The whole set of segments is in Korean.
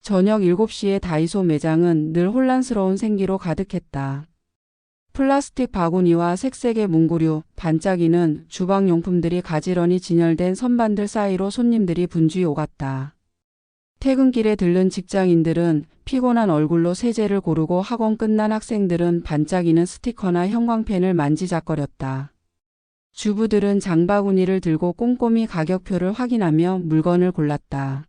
저녁 7시에 다이소 매장은 늘 혼란스러운 생기로 가득했다. 플라스틱 바구니와 색색의 문구류, 반짝이는 주방용품들이 가지런히 진열된 선반들 사이로 손님들이 분주히 오갔다. 퇴근길에 들른 직장인들은 피곤한 얼굴로 세제를 고르고 학원 끝난 학생들은 반짝이는 스티커나 형광펜을 만지작거렸다. 주부들은 장바구니를 들고 꼼꼼히 가격표를 확인하며 물건을 골랐다.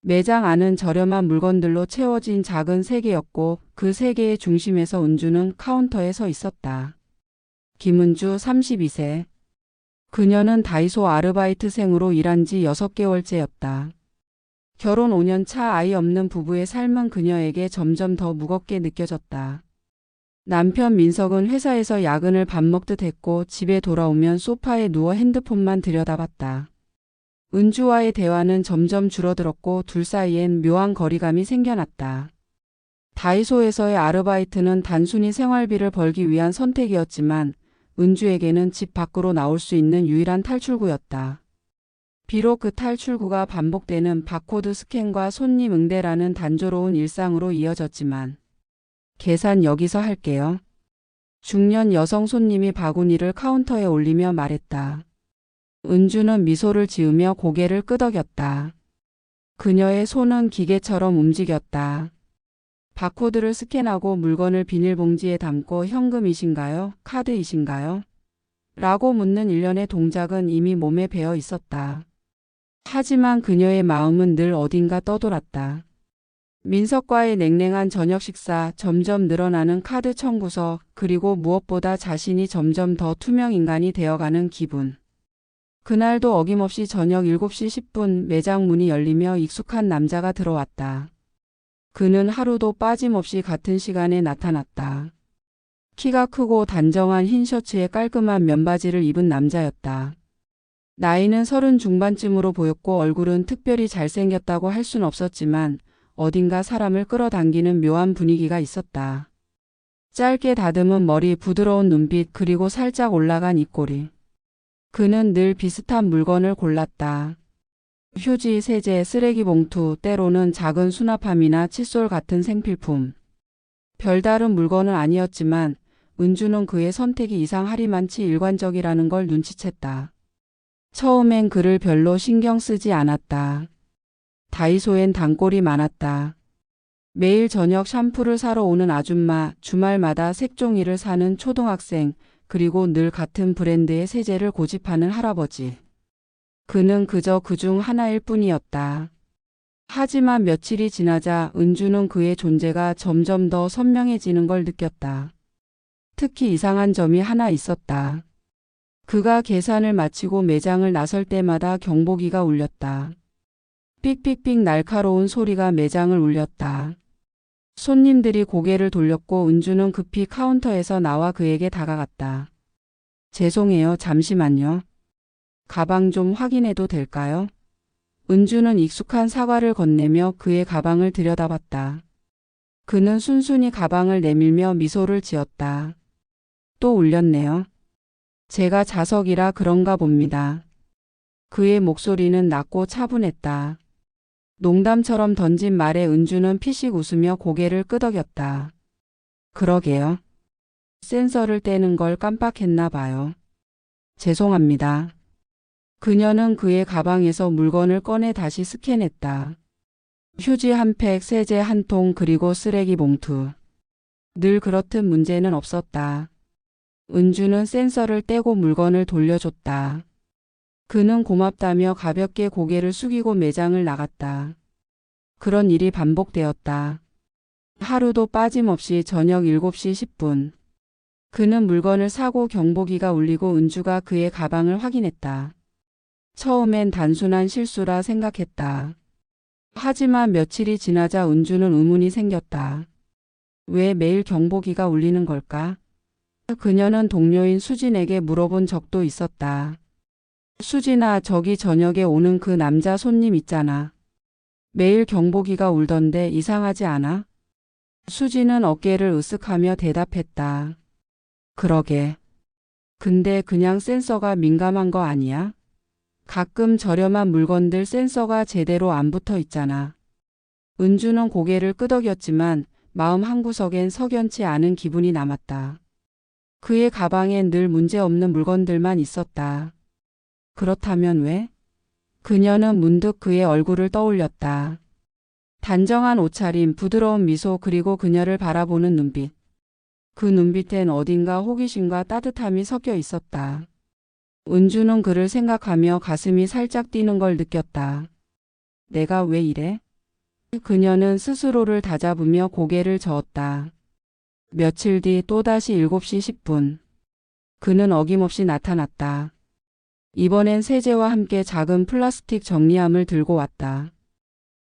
매장 안은 저렴한 물건들로 채워진 작은 세계였고 그 세계의 중심에서 은주는 카운터에 서 있었다. 김은주 32세. 그녀는 다이소 아르바이트생으로 일한 지 6개월째였다. 결혼 5년 차 아이 없는 부부의 삶은 그녀에게 점점 더 무겁게 느껴졌다. 남편 민석은 회사에서 야근을 밥 먹듯 했고 집에 돌아오면 소파에 누워 핸드폰만 들여다봤다. 은주와의 대화는 점점 줄어들었고 둘 사이엔 묘한 거리감이 생겨났다. 다이소에서의 아르바이트는 단순히 생활비를 벌기 위한 선택이었지만 은주에게는 집 밖으로 나올 수 있는 유일한 탈출구였다. 비록 그 탈출구가 반복되는 바코드 스캔과 손님 응대라는 단조로운 일상으로 이어졌지만 계산 여기서 할게요. 중년 여성 손님이 바구니를 카운터에 올리며 말했다. 은주는 미소를 지으며 고개를 끄덕였다. 그녀의 손은 기계처럼 움직였다. 바코드를 스캔하고 물건을 비닐봉지에 담고 현금이신가요? 카드이신가요? 라고 묻는 일련의 동작은 이미 몸에 배어 있었다. 하지만 그녀의 마음은 늘 어딘가 떠돌았다. 민석과의 냉랭한 저녁 식사, 점점 늘어나는 카드 청구서, 그리고 무엇보다 자신이 점점 더 투명 인간이 되어가는 기분. 그날도 어김없이 저녁 7시 10분 매장 문이 열리며 익숙한 남자가 들어왔다. 그는 하루도 빠짐없이 같은 시간에 나타났다. 키가 크고 단정한 흰 셔츠에 깔끔한 면바지를 입은 남자였다. 나이는 30 중반쯤으로 보였고 얼굴은 특별히 잘생겼다고 할 순 없었지만 어딘가 사람을 끌어당기는 묘한 분위기가 있었다. 짧게 다듬은 머리, 부드러운 눈빛, 그리고 살짝 올라간 입꼬리. 그는 늘 비슷한 물건을 골랐다. 휴지, 세제, 쓰레기 봉투, 때로는 작은 수납함이나 칫솔 같은 생필품. 별다른 물건은 아니었지만 은주는 그의 선택이 이상하리만치 일관적이라는 걸 눈치챘다. 처음엔 그를 별로 신경 쓰지 않았다. 다이소엔 단골이 많았다. 매일 저녁 샴푸를 사러 오는 아줌마, 주말마다 색종이를 사는 초등학생, 그리고 늘 같은 브랜드의 세제를 고집하는 할아버지. 그는 그저 그중 하나일 뿐이었다. 하지만 며칠이 지나자 은주는 그의 존재가 점점 더 선명해지는 걸 느꼈다. 특히 이상한 점이 하나 있었다. 그가 계산을 마치고 매장을 나설 때마다 경보기가 울렸다. 삑삑삑 날카로운 소리가 매장을 울렸다. 손님들이 고개를 돌렸고 은주는 급히 카운터에서 나와 그에게 다가갔다. 죄송해요, 잠시만요. 가방 좀 확인해도 될까요? 은주는 익숙한 사과를 건네며 그의 가방을 들여다봤다. 그는 순순히 가방을 내밀며 미소를 지었다. 또 울렸네요. 제가 자석이라 그런가 봅니다. 그의 목소리는 낮고 차분했다. 농담처럼 던진 말에 은주는 피식 웃으며 고개를 끄덕였다. 그러게요. 센서를 떼는 걸 깜빡했나 봐요. 죄송합니다. 그녀는 그의 가방에서 물건을 꺼내 다시 스캔했다. 휴지 한 팩, 세제 한 통, 그리고 쓰레기 봉투. 늘 그렇듯 문제는 없었다. 은주는 센서를 떼고 물건을 돌려줬다. 그는 고맙다며 가볍게 고개를 숙이고 매장을 나갔다. 그런 일이 반복되었다. 하루도 빠짐없이 저녁 7시 10분. 그는 물건을 사고 경보기가 울리고 은주가 그의 가방을 확인했다. 처음엔 단순한 실수라 생각했다. 하지만 며칠이 지나자 은주는 의문이 생겼다. 왜 매일 경보기가 울리는 걸까? 그녀는 동료인 수진에게 물어본 적도 있었다. 수진아, 저기 저녁에 오는 그 남자 손님 있잖아. 매일 경보기가 울던데 이상하지 않아? 수진은 어깨를 으쓱하며 대답했다. 그러게. 근데 그냥 센서가 민감한 거 아니야? 가끔 저렴한 물건들 센서가 제대로 안 붙어 있잖아. 은주는 고개를 끄덕였지만 마음 한구석엔 석연치 않은 기분이 남았다. 그의 가방엔 늘 문제없는 물건들만 있었다. 그렇다면 왜? 그녀는 문득 그의 얼굴을 떠올렸다. 단정한 옷차림, 부드러운 미소, 그리고 그녀를 바라보는 눈빛. 그 눈빛엔 어딘가 호기심과 따뜻함이 섞여 있었다. 은주는 그를 생각하며 가슴이 살짝 뛰는 걸 느꼈다. 내가 왜 이래? 그녀는 스스로를 다잡으며 고개를 저었다. 며칠 뒤 또다시 7시 10분. 그는 어김없이 나타났다. 이번엔 세제와 함께 작은 플라스틱 정리함을 들고 왔다.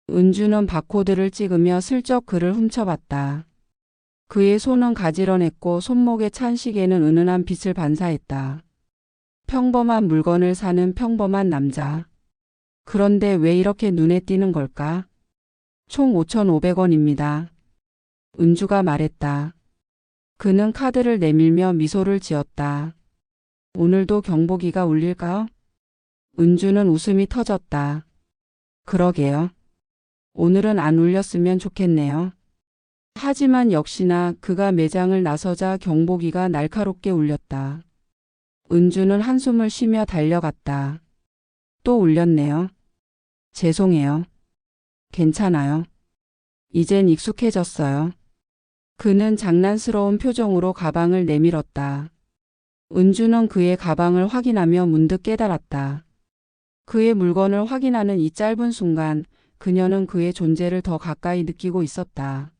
은주는 바코드를 찍으며 슬쩍 그를 훔쳐봤다. 그의 손은 가지런했고 손목에 찬 시계는 은은한 빛을 반사했다. 평범한 물건을 사는 평범한 남자. 그런데 왜 이렇게 눈에 띄는 걸까? 총 5,500원입니다. 은주가 말했다. 그는 카드를 내밀며 미소를 지었다. 오늘도 경보기가 울릴까요? 은주는 웃음이 터졌다. 그러게요. 오늘은 안 울렸으면 좋겠네요. 하지만 역시나 그가 매장을 나서자 경보기가 날카롭게 울렸다. 은주는 한숨을 쉬며 달려갔다. 또 울렸네요. 죄송해요. 괜찮아요. 이젠 익숙해졌어요. 그는 장난스러운 표정으로 가방을 내밀었다. 은주는 그의 가방을 확인하며 문득 깨달았다. 그의 물건을 확인하는 이 짧은 순간 그녀는 그의 존재를 더 가까이 느끼고 있었다.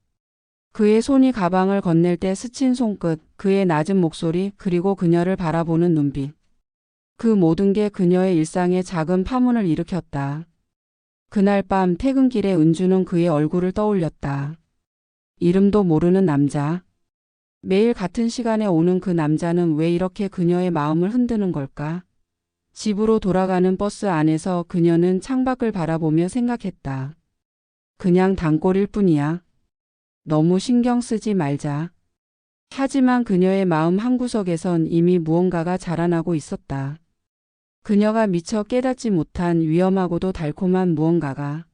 그의 손이 가방을 건넬 때 스친 손끝, 그의 낮은 목소리, 그리고 그녀를 바라보는 눈빛. 그 모든 게 그녀의 일상에 작은 파문을 일으켰다. 그날 밤 퇴근길에 은주는 그의 얼굴을 떠올렸다. 이름도 모르는 남자. 매일 같은 시간에 오는 그 남자는 왜 이렇게 그녀의 마음을 흔드는 걸까? 집으로 돌아가는 버스 안에서 그녀는 창밖을 바라보며 생각했다. 그냥 단골일 뿐이야. 너무 신경 쓰지 말자. 하지만 그녀의 마음 한구석에선 이미 무언가가 자라나고 있었다. 그녀가 미처 깨닫지 못한 위험하고도 달콤한 무언가가.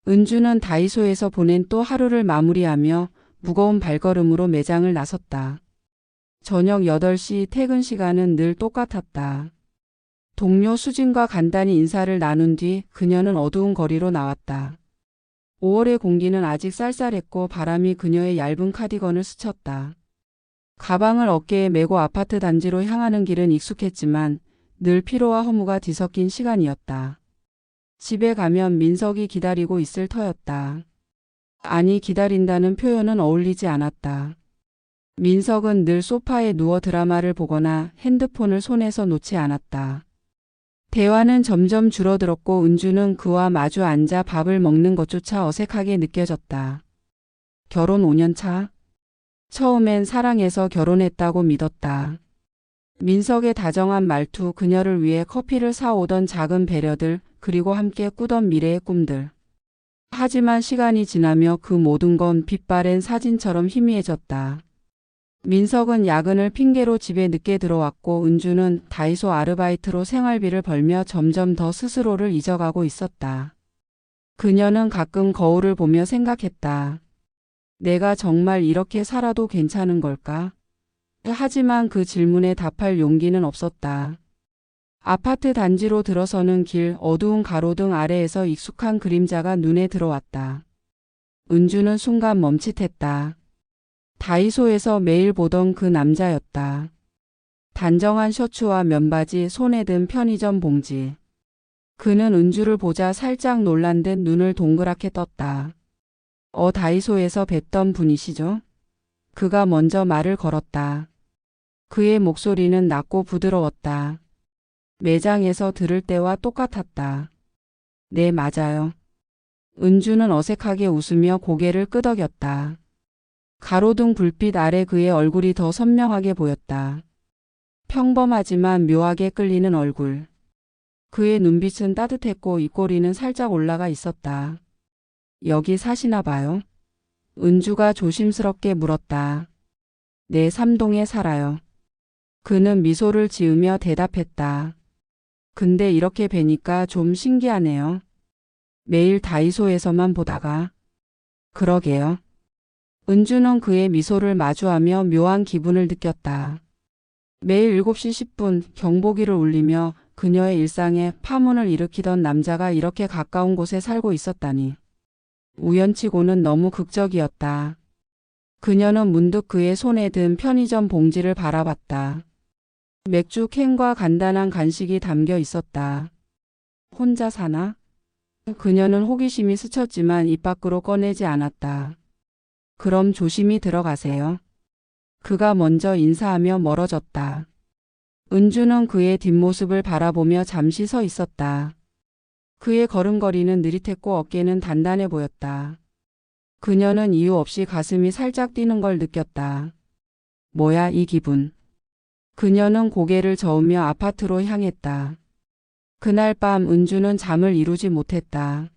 은주는 다이소에서 보낸 또 하루를 마무리하며 무거운 발걸음으로 매장을 나섰다. 저녁 8시 퇴근 시간은 늘 똑같았다. 동료 수진과 간단히 인사를 나눈 뒤 그녀는 어두운 거리로 나왔다. 5월의 공기는 아직 쌀쌀했고 바람이 그녀의 얇은 카디건을 스쳤다. 가방을 어깨에 메고 아파트 단지로 향하는 길은 익숙했지만 늘 피로와 허무가 뒤섞인 시간이었다. 집에 가면 민석이 기다리고 있을 터였다. 아니, 기다린다는 표현은 어울리지 않았다. 민석은 늘 소파에 누워 드라마를 보거나 핸드폰을 손에서 놓지 않았다. 대화는 점점 줄어들었고 은주는 그와 마주 앉아 밥을 먹는 것조차 어색하게 느껴졌다. 결혼 5년 차? 처음엔 사랑해서 결혼했다고 믿었다. 민석의 다정한 말투, 그녀를 위해 커피를 사오던 작은 배려들, 그리고 함께 꾸던 미래의 꿈들. 하지만 시간이 지나며 그 모든 건 빛바랜 사진처럼 희미해졌다. 민석은 야근을 핑계로 집에 늦게 들어왔고 은주는 다이소 아르바이트로 생활비를 벌며 점점 더 스스로를 잊어가고 있었다. 그녀는 가끔 거울을 보며 생각했다. 내가 정말 이렇게 살아도 괜찮은 걸까? 하지만 그 질문에 답할 용기는 없었다. 아파트 단지로 들어서는 길, 어두운 가로등 아래에서 익숙한 그림자가 눈에 들어왔다. 은주는 순간 멈칫했다. 다이소에서 매일 보던 그 남자였다. 단정한 셔츠와 면바지, 손에 든 편의점 봉지. 그는 은주를 보자 살짝 놀란 듯 눈을 동그랗게 떴다. 다이소에서 뵀던 분이시죠? 그가 먼저 말을 걸었다. 그의 목소리는 낮고 부드러웠다. 매장에서 들을 때와 똑같았다. 네, 맞아요. 은주는 어색하게 웃으며 고개를 끄덕였다. 가로등 불빛 아래 그의 얼굴이 더 선명하게 보였다. 평범하지만 묘하게 끌리는 얼굴. 그의 눈빛은 따뜻했고 입꼬리는 살짝 올라가 있었다. 여기 사시나 봐요? 은주가 조심스럽게 물었다. 네, 3동에 살아요. 그는 미소를 지으며 대답했다. 근데 이렇게 뵈니까 좀 신기하네요. 매일 다이소에서만 보다가. 그러게요. 은주는 그의 미소를 마주하며 묘한 기분을 느꼈다. 매일 7시 10분 경보기를 울리며 그녀의 일상에 파문을 일으키던 남자가 이렇게 가까운 곳에 살고 있었다니. 우연치고는 너무 극적이었다. 그녀는 문득 그의 손에 든 편의점 봉지를 바라봤다. 맥주 캔과 간단한 간식이 담겨 있었다. 혼자 사나? 그녀는 호기심이 스쳤지만 입 밖으로 꺼내지 않았다. 그럼 조심히 들어가세요. 그가 먼저 인사하며 멀어졌다. 은주는 그의 뒷모습을 바라보며 잠시 서 있었다. 그의 걸음걸이는 느릿했고 어깨는 단단해 보였다. 그녀는 이유 없이 가슴이 살짝 뛰는 걸 느꼈다. 뭐야 이 기분. 그녀는 고개를 저으며 아파트로 향했다. 그날 밤 은주는 잠을 이루지 못했다.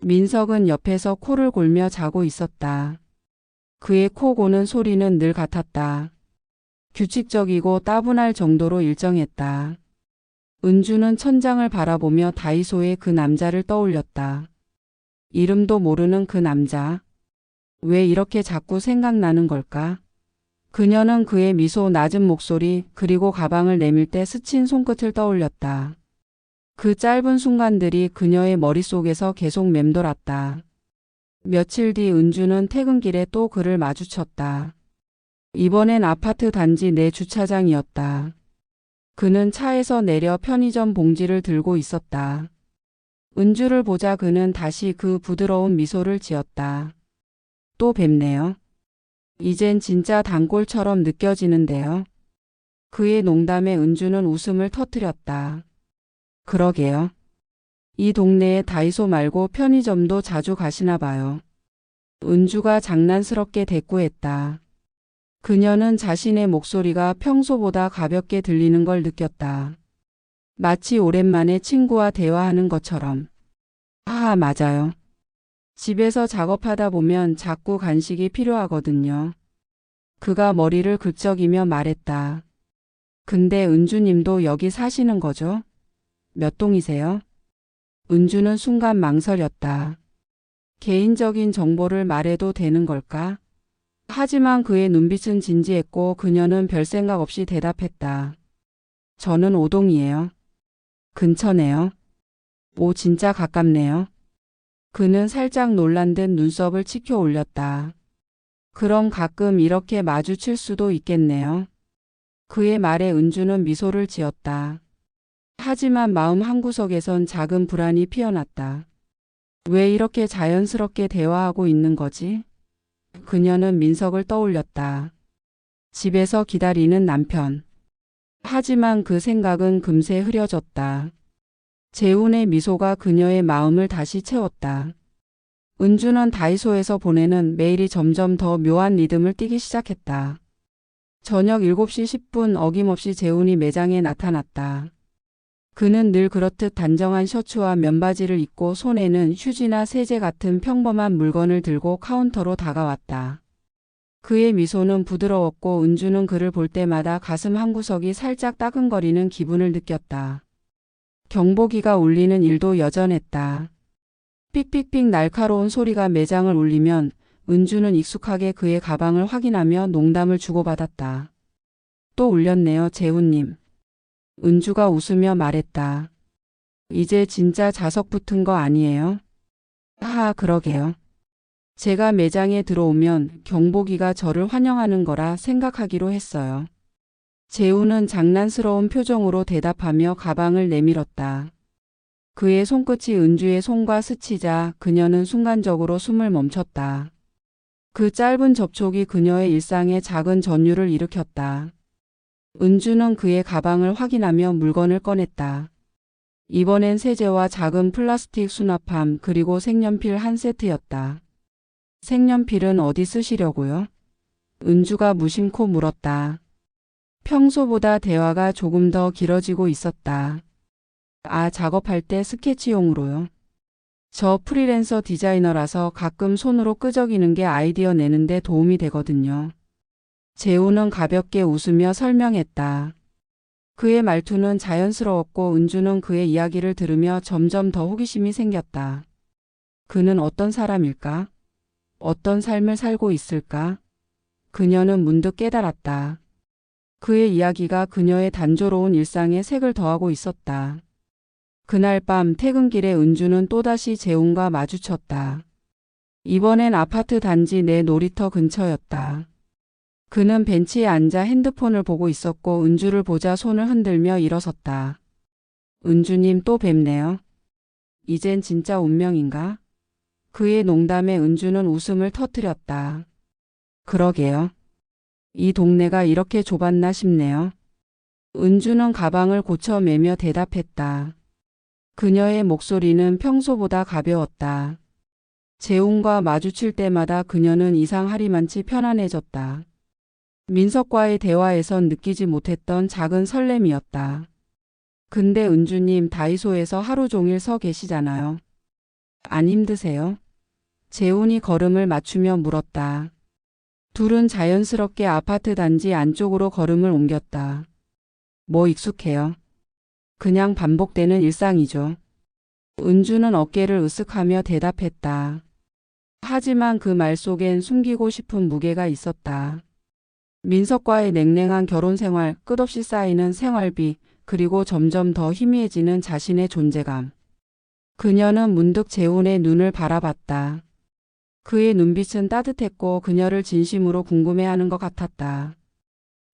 민석은 옆에서 코를 골며 자고 있었다. 그의 코 고는 소리는 늘 같았다. 규칙적이고 따분할 정도로 일정했다. 은주는 천장을 바라보며 다이소의 그 남자를 떠올렸다. 이름도 모르는 그 남자. 왜 이렇게 자꾸 생각나는 걸까? 그녀는 그의 미소, 낮은 목소리, 그리고 가방을 내밀 때 스친 손끝을 떠올렸다. 그 짧은 순간들이 그녀의 머릿속에서 계속 맴돌았다. 며칠 뒤 은주는 퇴근길에 또 그를 마주쳤다. 이번엔 아파트 단지 내 주차장이었다. 그는 차에서 내려 편의점 봉지를 들고 있었다. 은주를 보자 그는 다시 그 부드러운 미소를 지었다. 또 뵙네요. 이젠 진짜 단골처럼 느껴지는데요. 그의 농담에 은주는 웃음을 터뜨렸다. 그러게요. 이 동네에 다이소 말고 편의점도 자주 가시나 봐요. 은주가 장난스럽게 대꾸했다. 그녀는 자신의 목소리가 평소보다 가볍게 들리는 걸 느꼈다. 마치 오랜만에 친구와 대화하는 것처럼. 아, 맞아요. 집에서 작업하다 보면 자꾸 간식이 필요하거든요. 그가 머리를 긁적이며 말했다. 근데 은주님도 여기 사시는 거죠? 몇 동이세요? 은주는 순간 망설였다. 개인적인 정보를 말해도 되는 걸까? 하지만 그의 눈빛은 진지했고 그녀는 별 생각 없이 대답했다. 저는 5동이에요. 근처네요. 오, 진짜 가깝네요. 그는 살짝 놀란 듯 눈썹을 치켜 올렸다. 그럼 가끔 이렇게 마주칠 수도 있겠네요. 그의 말에 은주는 미소를 지었다. 하지만 마음 한구석에선 작은 불안이 피어났다. 왜 이렇게 자연스럽게 대화하고 있는 거지? 그녀는 민석을 떠올렸다. 집에서 기다리는 남편. 하지만 그 생각은 금세 흐려졌다. 재훈의 미소가 그녀의 마음을 다시 채웠다. 은주는 다이소에서 보내는 메일이 점점 더 묘한 리듬을 띠기 시작했다. 저녁 7시 10분 어김없이 재훈이 매장에 나타났다. 그는 늘 그렇듯 단정한 셔츠와 면바지를 입고 손에는 휴지나 세제 같은 평범한 물건을 들고 카운터로 다가왔다. 그의 미소는 부드러웠고 은주는 그를 볼 때마다 가슴 한구석이 살짝 따끔거리는 기분을 느꼈다. 경보기가 울리는 일도 여전했다. 삑삑삑 날카로운 소리가 매장을 울리면 은주는 익숙하게 그의 가방을 확인하며 농담을 주고받았다. 또 울렸네요, 재훈님. 은주가 웃으며 말했다. 이제 진짜 자석 붙은 거 아니에요? 하하, 그러게요. 제가 매장에 들어오면 경보기가 저를 환영하는 거라 생각하기로 했어요. 재훈은 장난스러운 표정으로 대답하며 가방을 내밀었다. 그의 손끝이 은주의 손과 스치자 그녀는 순간적으로 숨을 멈췄다. 그 짧은 접촉이 그녀의 일상에 작은 전율을 일으켰다. 은주는 그의 가방을 확인하며 물건을 꺼냈다. 이번엔 세제와 작은 플라스틱 수납함 그리고 색연필 한 세트였다. 색연필은 어디 쓰시려고요? 은주가 무심코 물었다. 평소보다 대화가 조금 더 길어지고 있었다. 아, 작업할 때 스케치용으로요. 저 프리랜서 디자이너라서 가끔 손으로 끄적이는 게 아이디어 내는데 도움이 되거든요. 재훈은 가볍게 웃으며 설명했다. 그의 말투는 자연스러웠고 은주는 그의 이야기를 들으며 점점 더 호기심이 생겼다. 그는 어떤 사람일까? 어떤 삶을 살고 있을까? 그녀는 문득 깨달았다. 그의 이야기가 그녀의 단조로운 일상에 색을 더하고 있었다. 그날 밤 퇴근길에 은주는 또다시 재훈과 마주쳤다. 이번엔 아파트 단지 내 놀이터 근처였다. 그는 벤치에 앉아 핸드폰을 보고 있었고 은주를 보자 손을 흔들며 일어섰다. 은주님 또 뵙네요. 이젠 진짜 운명인가? 그의 농담에 은주는 웃음을 터뜨렸다. 그러게요. 이 동네가 이렇게 좁았나 싶네요. 은주는 가방을 고쳐 매며 대답했다. 그녀의 목소리는 평소보다 가벼웠다. 재훈과 마주칠 때마다 그녀는 이상하리만치 편안해졌다. 민석과의 대화에선 느끼지 못했던 작은 설렘이었다. 근데 은주님 다이소에서 하루 종일 서 계시잖아요. 안 힘드세요? 재훈이 걸음을 맞추며 물었다. 둘은 자연스럽게 아파트 단지 안쪽으로 걸음을 옮겼다. 뭐 익숙해요. 그냥 반복되는 일상이죠. 은주는 어깨를 으쓱하며 대답했다. 하지만 그 말 속엔 숨기고 싶은 무게가 있었다. 민석과의 냉랭한 결혼 생활, 끝없이 쌓이는 생활비, 그리고 점점 더 희미해지는 자신의 존재감. 그녀는 문득 재훈의 눈을 바라봤다. 그의 눈빛은 따뜻했고 그녀를 진심으로 궁금해하는 것 같았다.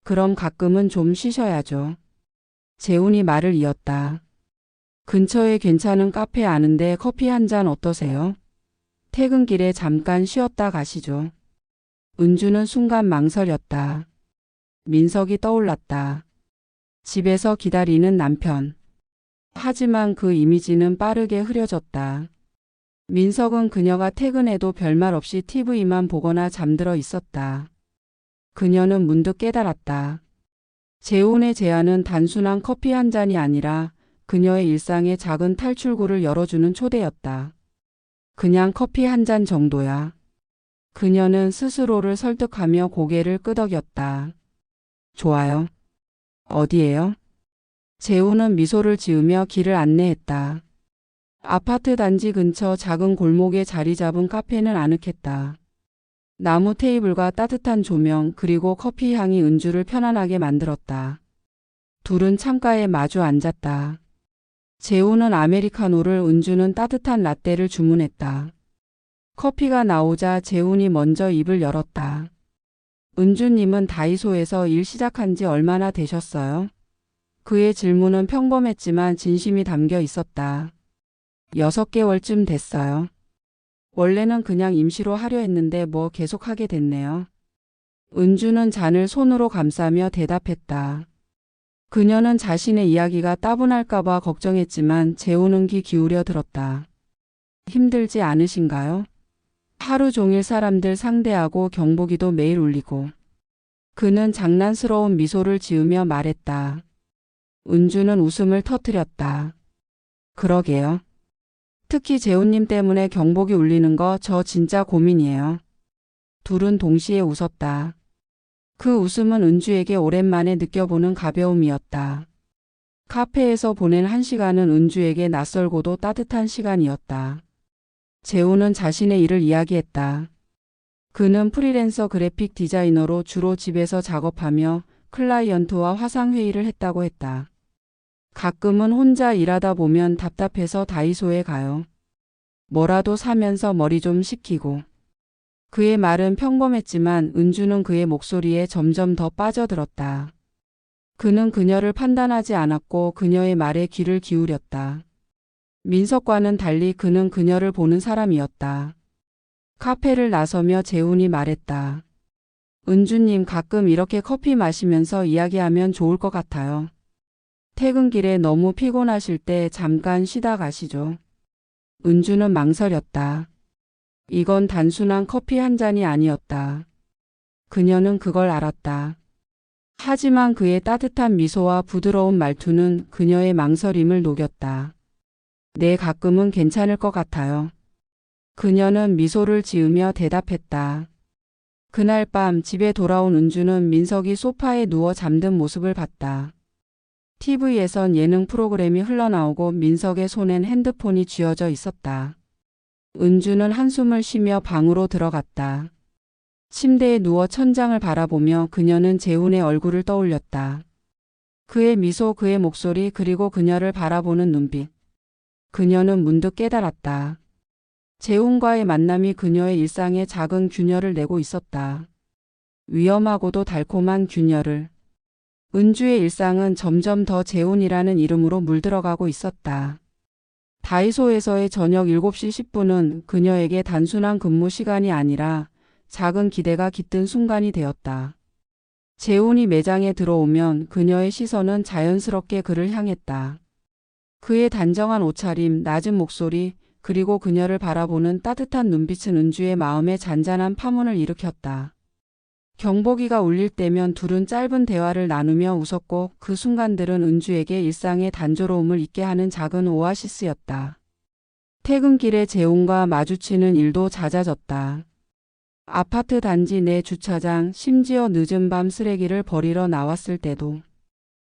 그럼 가끔은 좀 쉬셔야죠. 재훈이 말을 이었다. 근처에 괜찮은 카페 아는데 커피 한 잔 어떠세요? 퇴근길에 잠깐 쉬었다 가시죠. 은주는 순간 망설였다. 민석이 떠올랐다. 집에서 기다리는 남편. 하지만 그 이미지는 빠르게 흐려졌다. 민석은 그녀가 퇴근해도 별말 없이 TV만 보거나 잠들어 있었다. 그녀는 문득 깨달았다. 재훈의 제안은 단순한 커피 한 잔이 아니라 그녀의 일상의 작은 탈출구를 열어주는 초대였다. 그냥 커피 한 잔 정도야. 그녀는 스스로를 설득하며 고개를 끄덕였다. 좋아요. 어디에요? 재훈은 미소를 지으며 길을 안내했다. 아파트 단지 근처 작은 골목에 자리 잡은 카페는 아늑했다. 나무 테이블과 따뜻한 조명 그리고 커피 향이 은주를 편안하게 만들었다. 둘은 창가에 마주 앉았다. 재훈은 아메리카노를 은주는 따뜻한 라떼를 주문했다. 커피가 나오자 재훈이 먼저 입을 열었다. 은주님은 다이소에서 일 시작한 지 얼마나 되셨어요? 그의 질문은 평범했지만 진심이 담겨 있었다. 6개월쯤 됐어요. 원래는 그냥 임시로 하려 했는데 뭐 계속 하게 됐네요. 은주는 잔을 손으로 감싸며 대답했다. 그녀는 자신의 이야기가 따분할까봐 걱정했지만 재훈은 귀 기울여 들었다. 힘들지 않으신가요? 하루 종일 사람들 상대하고 경보기도 매일 울리고. 그는 장난스러운 미소를 지으며 말했다. 은주는 웃음을 터뜨렸다. 그러게요. 특히 재훈님 때문에 경보기 울리는 거 저 진짜 고민이에요. 둘은 동시에 웃었다. 그 웃음은 은주에게 오랜만에 느껴보는 가벼움이었다. 카페에서 보낸 1시간은 은주에게 낯설고도 따뜻한 시간이었다. 재훈은 자신의 일을 이야기했다. 그는 프리랜서 그래픽 디자이너로 주로 집에서 작업하며 클라이언트와 화상회의를 했다고 했다. 가끔은 혼자 일하다 보면 답답해서 다이소에 가요. 뭐라도 사면서 머리 좀 식히고. 그의 말은 평범했지만 은주는 그의 목소리에 점점 더 빠져들었다. 그는 그녀를 판단하지 않았고 그녀의 말에 귀를 기울였다. 민석과는 달리 그는 그녀를 보는 사람이었다. 카페를 나서며 재훈이 말했다. 은주님 가끔 이렇게 커피 마시면서 이야기하면 좋을 것 같아요. 퇴근길에 너무 피곤하실 때 잠깐 쉬다 가시죠. 은주는 망설였다. 이건 단순한 커피 한 잔이 아니었다. 그녀는 그걸 알았다. 하지만 그의 따뜻한 미소와 부드러운 말투는 그녀의 망설임을 녹였다. 네, 가끔은 괜찮을 것 같아요. 그녀는 미소를 지으며 대답했다. 그날 밤 집에 돌아온 은주는 민석이 소파에 누워 잠든 모습을 봤다. TV에선 예능 프로그램이 흘러나오고 민석의 손엔 핸드폰이 쥐어져 있었다. 은주는 한숨을 쉬며 방으로 들어갔다. 침대에 누워 천장을 바라보며 그녀는 재훈의 얼굴을 떠올렸다. 그의 미소, 그의 목소리, 그리고 그녀를 바라보는 눈빛. 그녀는 문득 깨달았다. 재훈과의 만남이 그녀의 일상에 작은 균열을 내고 있었다. 위험하고도 달콤한 균열을. 은주의 일상은 점점 더 재훈이라는 이름으로 물들어가고 있었다. 다이소에서의 저녁 7시 10분은 그녀에게 단순한 근무 시간이 아니라 작은 기대가 깃든 순간이 되었다. 재훈이 매장에 들어오면 그녀의 시선은 자연스럽게 그를 향했다. 그의 단정한 옷차림, 낮은 목소리, 그리고 그녀를 바라보는 따뜻한 눈빛은 은주의 마음에 잔잔한 파문을 일으켰다. 경보기가 울릴 때면 둘은 짧은 대화를 나누며 웃었고 그 순간들은 은주에게 일상의 단조로움을 잊게 하는 작은 오아시스였다. 퇴근길에 재훈과 마주치는 일도 잦아졌다. 아파트 단지 내 주차장, 심지어 늦은 밤 쓰레기를 버리러 나왔을 때도.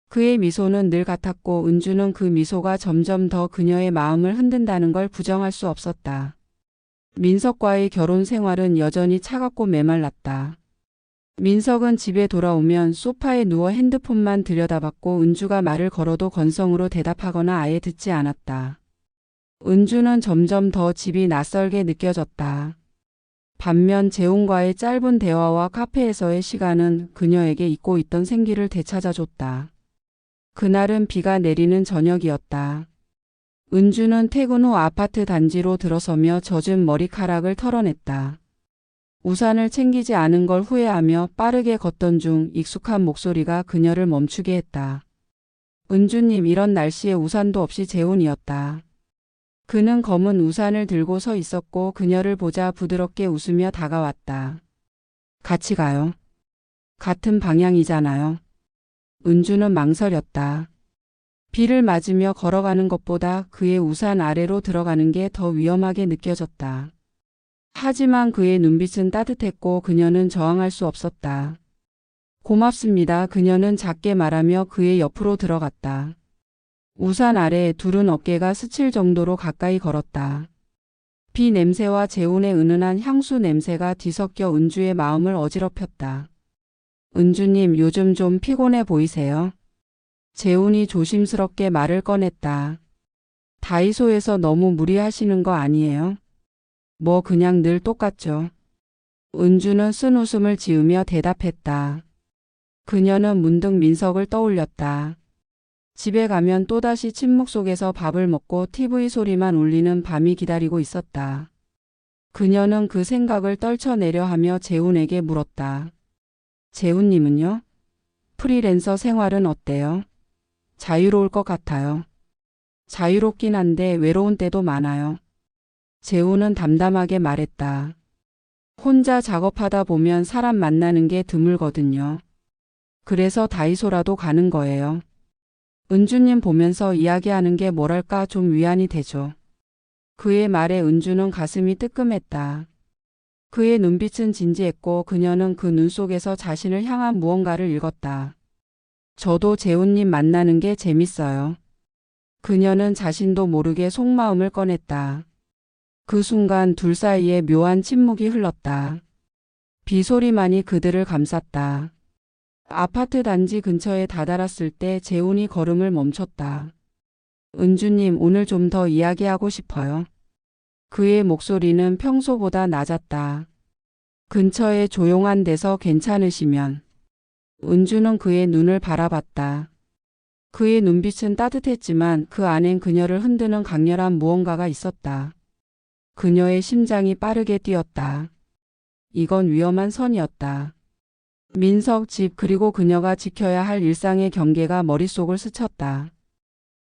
그의 미소는 늘 같았고 은주는 그 미소가 점점 더 그녀의 마음을 흔든다는 걸 부정할 수 없었다. 민석과의 결혼 생활은 여전히 차갑고 메말랐다. 민석은 집에 돌아오면 소파에 누워 핸드폰만 들여다봤고 은주가 말을 걸어도 건성으로 대답하거나 아예 듣지 않았다. 은주는 점점 더 집이 낯설게 느껴졌다. 반면 재훈과의 짧은 대화와 카페에서의 시간은 그녀에게 잊고 있던 생기를 되찾아줬다. 그날은 비가 내리는 저녁이었다. 은주는 퇴근 후 아파트 단지로 들어서며 젖은 머리카락을 털어냈다. 우산을 챙기지 않은 걸 후회하며 빠르게 걷던 중 익숙한 목소리가 그녀를 멈추게 했다. 은주님, 이런 날씨에 우산도 없이 재훈이었다. 그는 검은 우산을 들고 서 있었고 그녀를 보자 부드럽게 웃으며 다가왔다. 같이 가요. 같은 방향이잖아요. 은주는 망설였다. 비를 맞으며 걸어가는 것보다 그의 우산 아래로 들어가는 게 더 위험하게 느껴졌다. 하지만 그의 눈빛은 따뜻했고 그녀는 저항할 수 없었다. 고맙습니다. 그녀는 작게 말하며 그의 옆으로 들어갔다. 우산 아래 둘은 어깨가 스칠 정도로 가까이 걸었다. 비 냄새와 재훈의 은은한 향수 냄새가 뒤섞여 은주의 마음을 어지럽혔다. 은주님, 요즘 좀 피곤해 보이세요? 재훈이 조심스럽게 말을 꺼냈다. 다이소에서 너무 무리하시는 거 아니에요? 뭐 그냥 늘 똑같죠. 은주는 쓴 웃음을 지으며 대답했다. 그녀는 문득 민석을 떠올렸다. 집에 가면 또다시 침묵 속에서 밥을 먹고 TV 소리만 울리는 밤이 기다리고 있었다. 그녀는 그 생각을 떨쳐내려 하며 재훈에게 물었다. 재훈님은요? 프리랜서 생활은 어때요? 자유로울 것 같아요. 자유롭긴 한데 외로운 때도 많아요. 재훈은 담담하게 말했다. 혼자 작업하다 보면 사람 만나는 게 드물거든요. 그래서 다이소라도 가는 거예요. 은주님 보면서 이야기하는 게 뭐랄까 좀 위안이 되죠. 그의 말에 은주는 가슴이 뜨끔했다. 그의 눈빛은 진지했고 그녀는 그 눈 속에서 자신을 향한 무언가를 읽었다. 저도 재훈님 만나는 게 재밌어요. 그녀는 자신도 모르게 속마음을 꺼냈다. 그 순간 둘 사이에 묘한 침묵이 흘렀다. 비소리만이 그들을 감쌌다. 아파트 단지 근처에 다다랐을 때 재훈이 걸음을 멈췄다. 은주님, 오늘 좀 더 이야기하고 싶어요. 그의 목소리는 평소보다 낮았다. 근처에 조용한 데서 괜찮으시면. 은주는 그의 눈을 바라봤다. 그의 눈빛은 따뜻했지만 그 안엔 그녀를 흔드는 강렬한 무언가가 있었다. 그녀의 심장이 빠르게 뛰었다. 이건 위험한 선이었다. 민석 집 그리고 그녀가 지켜야 할 일상의 경계가 머릿속을 스쳤다.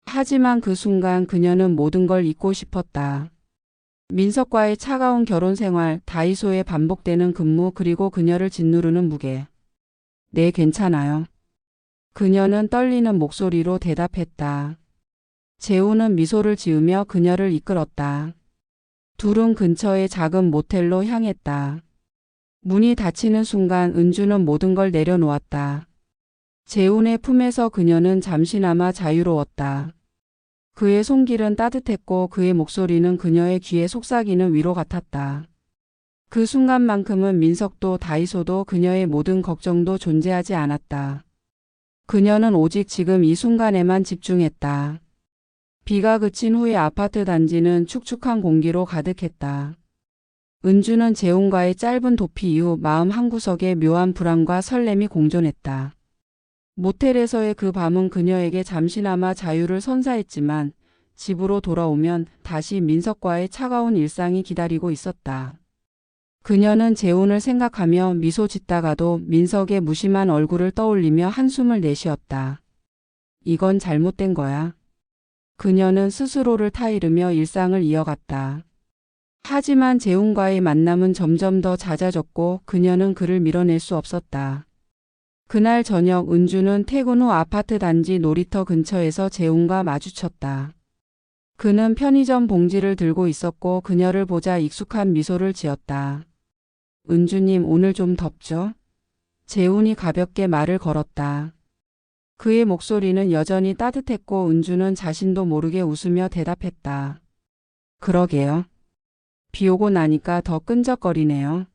하지만 그 순간 그녀는 모든 걸 잊고 싶었다. 민석과의 차가운 결혼 생활, 다이소의 반복되는 근무 그리고 그녀를 짓누르는 무게. 네, 괜찮아요. 그녀는 떨리는 목소리로 대답했다. 재훈은 미소를 지으며 그녀를 이끌었다. 둘은 근처의 작은 모텔로 향했다. 문이 닫히는 순간 은주는 모든 걸 내려놓았다. 재훈의 품에서 그녀는 잠시나마 자유로웠다. 그의 손길은 따뜻했고 그의 목소리는 그녀의 귀에 속삭이는 위로 같았다. 그 순간만큼은 민석도 다이소도 그녀의 모든 걱정도 존재하지 않았다. 그녀는 오직 지금 이 순간에만 집중했다. 비가 그친 후에 아파트 단지는 축축한 공기로 가득했다. 은주는 재훈과의 짧은 도피 이후 마음 한구석에 묘한 불안과 설렘이 공존했다. 모텔에서의 그 밤은 그녀에게 잠시나마 자유를 선사했지만 집으로 돌아오면 다시 민석과의 차가운 일상이 기다리고 있었다. 그녀는 재훈을 생각하며 미소 짓다가도 민석의 무심한 얼굴을 떠올리며 한숨을 내쉬었다. 이건 잘못된 거야. 그녀는 스스로를 타이르며 일상을 이어갔다. 하지만 재훈과의 만남은 점점 더 잦아졌고 그녀는 그를 밀어낼 수 없었다. 그날 저녁 은주는 퇴근 후 아파트 단지 놀이터 근처에서 재훈과 마주쳤다. 그는 편의점 봉지를 들고 있었고 그녀를 보자 익숙한 미소를 지었다. 은주님, 오늘 좀 덥죠? 재훈이 가볍게 말을 걸었다. 그의 목소리는 여전히 따뜻했고 은주는 자신도 모르게 웃으며 대답했다. 그러게요. 비 오고 나니까 더 끈적거리네요.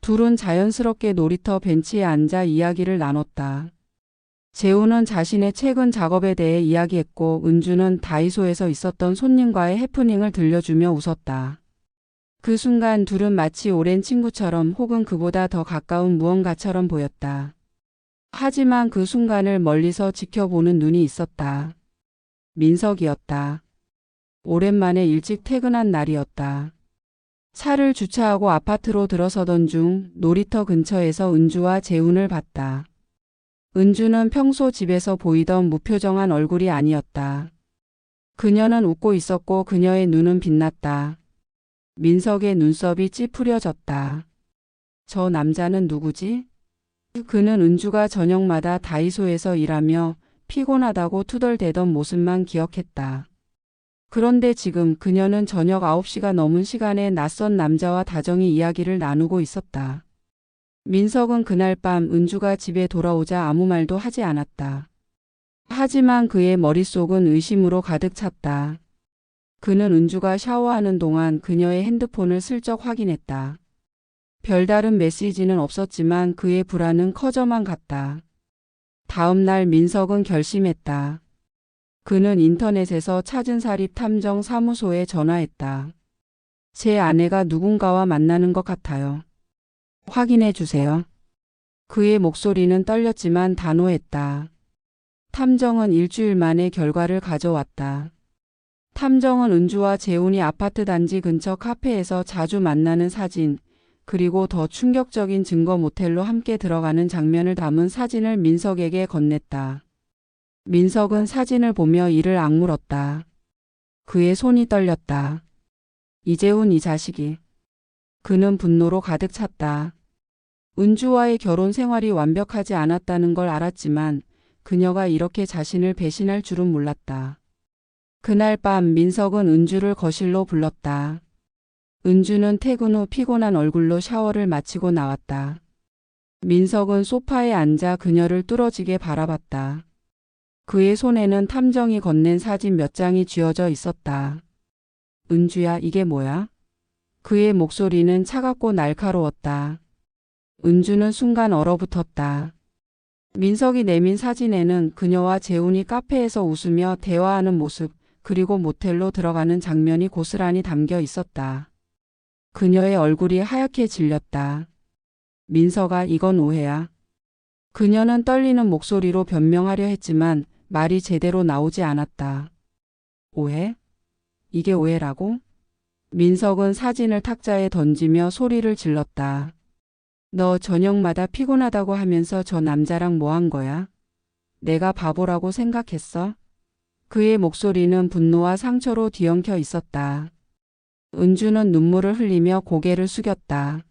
둘은 자연스럽게 놀이터 벤치에 앉아 이야기를 나눴다. 재훈은 자신의 최근 작업에 대해 이야기했고 은주는 다이소에서 있었던 손님과의 해프닝을 들려주며 웃었다. 그 순간 둘은 마치 오랜 친구처럼 혹은 그보다 더 가까운 무언가처럼 보였다. 하지만 그 순간을 멀리서 지켜보는 눈이 있었다. 민석이었다. 오랜만에 일찍 퇴근한 날이었다. 차를 주차하고 아파트로 들어서던 중 놀이터 근처에서 은주와 재훈을 봤다. 은주는 평소 집에서 보이던 무표정한 얼굴이 아니었다. 그녀는 웃고 있었고 그녀의 눈은 빛났다. 민석의 눈썹이 찌푸려졌다. 저 남자는 누구지? 그는 은주가 저녁마다 다이소에서 일하며 피곤하다고 투덜대던 모습만 기억했다. 그런데 지금 그녀는 저녁 9시가 넘은 시간에 낯선 남자와 다정히 이야기를 나누고 있었다. 민석은 그날 밤 은주가 집에 돌아오자 아무 말도 하지 않았다. 하지만 그의 머릿속은 의심으로 가득 찼다. 그는 은주가 샤워하는 동안 그녀의 핸드폰을 슬쩍 확인했다. 별다른 메시지는 없었지만 그의 불안은 커져만 갔다. 다음 날 민석은 결심했다. 그는 인터넷에서 찾은 사립탐정 사무소에 전화했다. 제 아내가 누군가와 만나는 것 같아요. 확인해 주세요. 그의 목소리는 떨렸지만 단호했다. 탐정은 일주일 만에 결과를 가져왔다. 탐정은 은주와 재훈이 아파트 단지 근처 카페에서 자주 만나는 사진, 그리고 더 충격적인 증거 모텔로 함께 들어가는 장면을 담은 사진을 민석에게 건넸다. 민석은 사진을 보며 이를 악물었다. 그의 손이 떨렸다. 이재훈 이 자식이. 그는 분노로 가득 찼다. 은주와의 결혼 생활이 완벽하지 않았다는 걸 알았지만 그녀가 이렇게 자신을 배신할 줄은 몰랐다. 그날 밤 민석은 은주를 거실로 불렀다. 은주는 퇴근 후 피곤한 얼굴로 샤워를 마치고 나왔다. 민석은 소파에 앉아 그녀를 뚫어지게 바라봤다. 그의 손에는 탐정이 건넨 사진 몇 장이 쥐어져 있었다. 은주야, 이게 뭐야? 그의 목소리는 차갑고 날카로웠다. 은주는 순간 얼어붙었다. 민석이 내민 사진에는 그녀와 재훈이 카페에서 웃으며 대화하는 모습, 그리고 모텔로 들어가는 장면이 고스란히 담겨 있었다. 그녀의 얼굴이 하얗게 질렸다. 민석아, 이건 오해야. 그녀는 떨리는 목소리로 변명하려 했지만 말이 제대로 나오지 않았다. 오해? 이게 오해라고? 민석은 사진을 탁자에 던지며 소리를 질렀다. 너 저녁마다 피곤하다고 하면서 저 남자랑 뭐 한 거야? 내가 바보라고 생각했어? 그의 목소리는 분노와 상처로 뒤엉켜 있었다. 은주는 눈물을 흘리며 고개를 숙였다.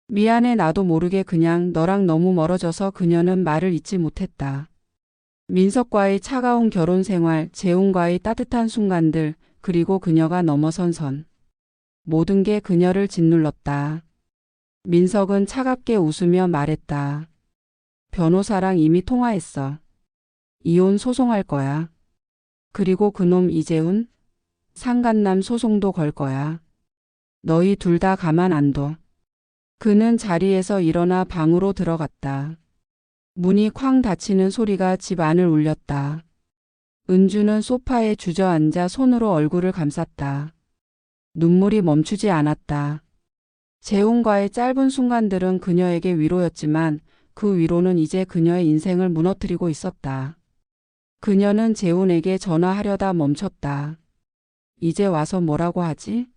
미안해, 나도 모르게 그냥 너랑 너무 멀어져서. 그녀는 말을 잇지 못했다. 민석과의 차가운 결혼 생활, 재훈과의 따뜻한 순간들, 그리고 그녀가 넘어선 선. 모든 게 그녀를 짓눌렀다. 민석은 차갑게 웃으며 말했다. 변호사랑 이미 통화했어. 이혼 소송할 거야. 그리고 그놈 이재훈? 상간남 소송도 걸 거야. 너희 둘 다 가만 안 둬. 그는 자리에서 일어나 방으로 들어갔다. 문이 쾅 닫히는 소리가 집 안을 울렸다. 은주는 소파에 주저앉아 손으로 얼굴을 감쌌다. 눈물이 멈추지 않았다. 재훈과의 짧은 순간들은 그녀에게 위로였지만 그 위로는 이제 그녀의 인생을 무너뜨리고 있었다. 그녀는 재훈에게 전화하려다 멈췄다. 이제 와서 뭐라고 하지?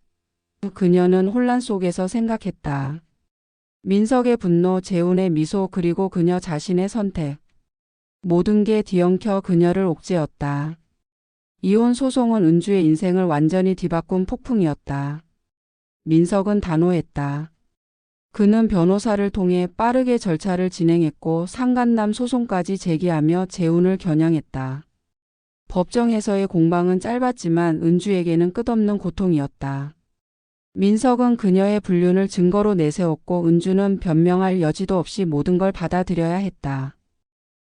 그녀는 혼란 속에서 생각했다. 민석의 분노, 재훈의 미소, 그리고 그녀 자신의 선택. 모든 게 뒤엉켜 그녀를 옥죄었다. 이혼 소송은 은주의 인생을 완전히 뒤바꾼 폭풍이었다. 민석은 단호했다. 그는 변호사를 통해 빠르게 절차를 진행했고 상간남 소송까지 제기하며 재훈을 겨냥했다. 법정에서의 공방은 짧았지만 은주에게는 끝없는 고통이었다. 민석은 그녀의 불륜을 증거로 내세웠고 은주는 변명할 여지도 없이 모든 걸 받아들여야 했다.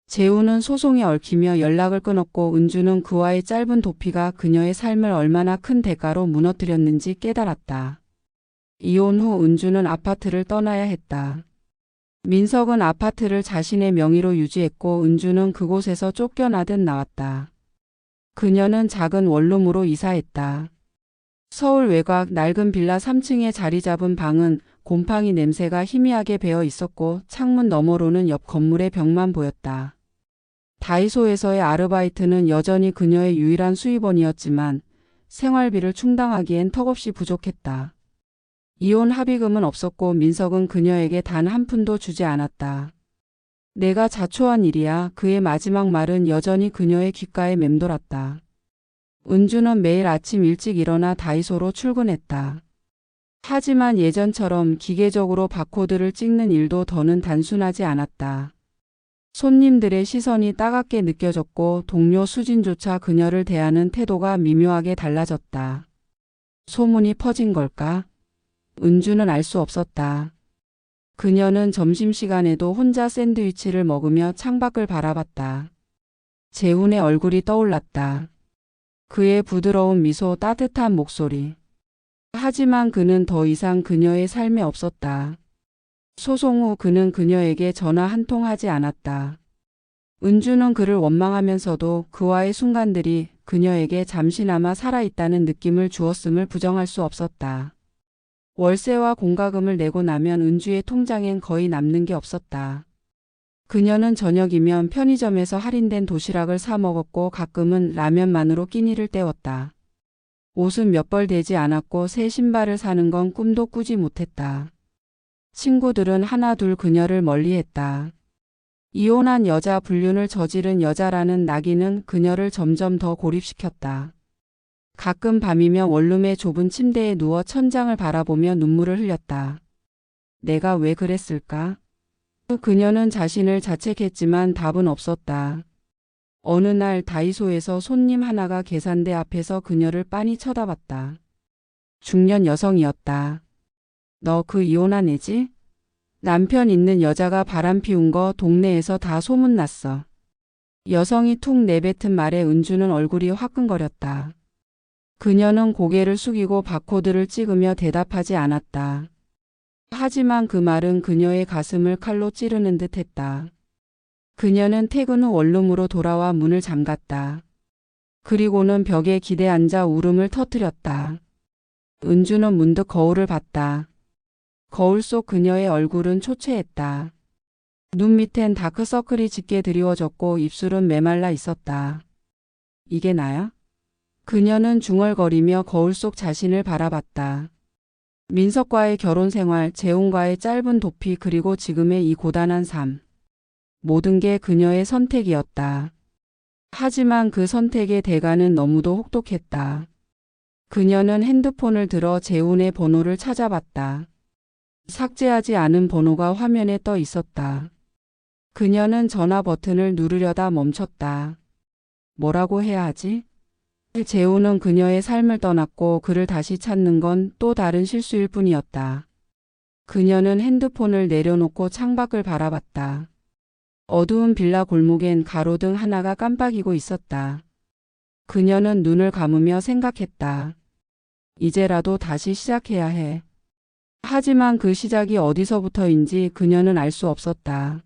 재훈은 소송에 얽히며 연락을 끊었고 은주는 그와의 짧은 도피가 그녀의 삶을 얼마나 큰 대가로 무너뜨렸는지 깨달았다. 이혼 후 은주는 아파트를 떠나야 했다. 민석은 아파트를 자신의 명의로 유지했고 은주는 그곳에서 쫓겨나듯 나왔다. 그녀는 작은 원룸으로 이사했다. 서울 외곽 낡은 빌라 3층에 자리 잡은 방은 곰팡이 냄새가 희미하게 배어 있었고 창문 너머로는 옆 건물의 벽만 보였다. 다이소에서의 아르바이트는 여전히 그녀의 유일한 수입원이었지만 생활비를 충당하기엔 턱없이 부족했다. 이혼 합의금은 없었고 민석은 그녀에게 단 한 푼도 주지 않았다. 내가 자초한 일이야. 그의 마지막 말은 여전히 그녀의 귓가에 맴돌았다. 은주는 매일 아침 일찍 일어나 다이소로 출근했다. 하지만 예전처럼 기계적으로 바코드를 찍는 일도 더는 단순하지 않았다. 손님들의 시선이 따갑게 느껴졌고 동료 수진조차 그녀를 대하는 태도가 미묘하게 달라졌다. 소문이 퍼진 걸까? 은주는 알 수 없었다. 그녀는 점심시간에도 혼자 샌드위치를 먹으며 창밖을 바라봤다. 재훈의 얼굴이 떠올랐다. 그의 부드러운 미소, 따뜻한 목소리. 하지만 그는 더 이상 그녀의 삶에 없었다. 소송 후 그는 그녀에게 전화 한 통 하지 않았다. 은주는 그를 원망하면서도 그와의 순간들이 그녀에게 잠시나마 살아있다는 느낌을 주었음을 부정할 수 없었다. 월세와 공과금을 내고 나면 은주의 통장엔 거의 남는 게 없었다. 그녀는 저녁이면 편의점에서 할인된 도시락을 사 먹었고 가끔은 라면만으로 끼니를 때웠다. 옷은 몇 벌 되지 않았고 새 신발을 사는 건 꿈도 꾸지 못했다. 친구들은 하나둘 그녀를 멀리했다. 이혼한 여자, 불륜을 저지른 여자라는 낙인은 그녀를 점점 더 고립시켰다. 가끔 밤이면 원룸의 좁은 침대에 누워 천장을 바라보며 눈물을 흘렸다. 내가 왜 그랬을까? 그녀는 자신을 자책했지만 답은 없었다. 어느 날 다이소에서 손님 하나가 계산대 앞에서 그녀를 빤히 쳐다봤다. 중년 여성이었다. 너 그 이혼한 애지? 남편 있는 여자가 바람 피운 거 동네에서 다 소문났어. 여성이 툭 내뱉은 말에 은주는 얼굴이 화끈거렸다. 그녀는 고개를 숙이고 바코드를 찍으며 대답하지 않았다. 하지만 그 말은 그녀의 가슴을 칼로 찌르는 듯 했다. 그녀는 퇴근 후 원룸으로 돌아와 문을 잠갔다. 그리고는 벽에 기대앉아 울음을 터뜨렸다. 은주는 문득 거울을 봤다. 거울 속 그녀의 얼굴은 초췌했다. 눈 밑엔 다크서클이 짙게 드리워졌고 입술은 메말라 있었다. 이게 나야? 그녀는 중얼거리며 거울 속 자신을 바라봤다. 민석과의 결혼 생활, 재훈과의 짧은 도피, 그리고 지금의 이 고단한 삶. 모든 게 그녀의 선택이었다. 하지만 그 선택의 대가는 너무도 혹독했다. 그녀는 핸드폰을 들어 재훈의 번호를 찾아봤다. 삭제하지 않은 번호가 화면에 떠 있었다. 그녀는 전화 버튼을 누르려다 멈췄다. 뭐라고 해야 하지? 재훈은 그녀의 삶을 떠났고 그를 다시 찾는 건 또 다른 실수일 뿐이었다. 그녀는 핸드폰을 내려놓고 창밖을 바라봤다. 어두운 빌라 골목엔 가로등 하나가 깜빡이고 있었다. 그녀는 눈을 감으며 생각했다. 이제라도 다시 시작해야 해. 하지만 그 시작이 어디서부터인지 그녀는 알 수 없었다.